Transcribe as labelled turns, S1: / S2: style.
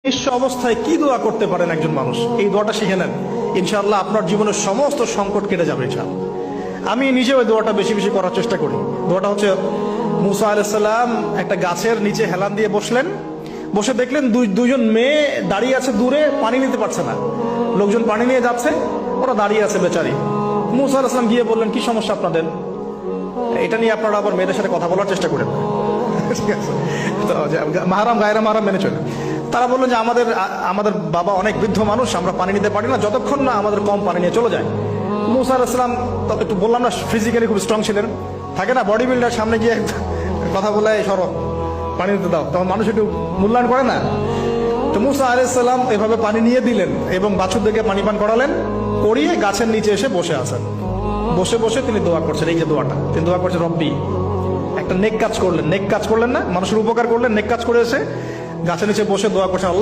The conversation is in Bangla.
S1: নিঃস্ব অবস্থায় কি দোয়া করতে পারেন একজন মানুষ, এই দোয়াটা শিখে নেন। ইনশাআল্লাহ আপনার জীবনের সমস্ত সংকট কেটে যাবে ইনশাআল্লাহ। আমি নিজে ওই দোয়াটা বেশি বেশি করার চেষ্টা করি। দোয়াটা হচ্ছে, মুসা আলাইহিস সালাম একটা গাছের নিচে হেলান দিয়ে বসলেন, বসে দেখলেন দুইজন মেয়ে দাঁড়িয়ে আছে দূরে, পানি নিতে পারছে না। লোকজন পানি নিয়ে যাচ্ছে, ওরা দাঁড়িয়ে আছে বেচারি। মুসা আলাইহিস সালাম গিয়ে বললেন, কি সমস্যা আপনাদের? এটা নিয়ে আপনারা আবার মেয়েদের সাথে কথা বলার চেষ্টা করেন। ঠিক আছে, তো মাহারাম গায়রা মাহারাম মেনে চলে। তারা বললেন যে আমাদের বাবা অনেক বৃদ্ধ মানুষ, আমরা পানি নিতে পারি না যতক্ষণ না আমাদের কম পানি নিয়ে চলে যায়। মুসা আলাইহিস সালাম একটু বললাম না, ফিজিক্যালি খুব স্ট্রং ছিলেন, থাকে না বডি বিল্ডার, সামনে গিয়ে কথা বলে সরো পানি নিতে দাও, তখন মানুষ একটু মূল্যায়ন করে না। তো মুসা আলাইহিস সালাম এভাবে পানি নিয়ে দিলেন এবং বাছুরদেরকে পানি পান করালেন, করিয়ে গাছের নিচে এসে বসে আছেন। বসে বসে তিনি দোয়া করছেন, এই যে দোয়াটা তিনি দোয়া করছেন, রব্বি। একটা নেক কাজ করলেন, নেক কাজ করলেন না, মানুষের উপকার করলেন, নেক কাজ করে এসে গাছের নিচে বসে দোয়া করছেন, আল্লাহ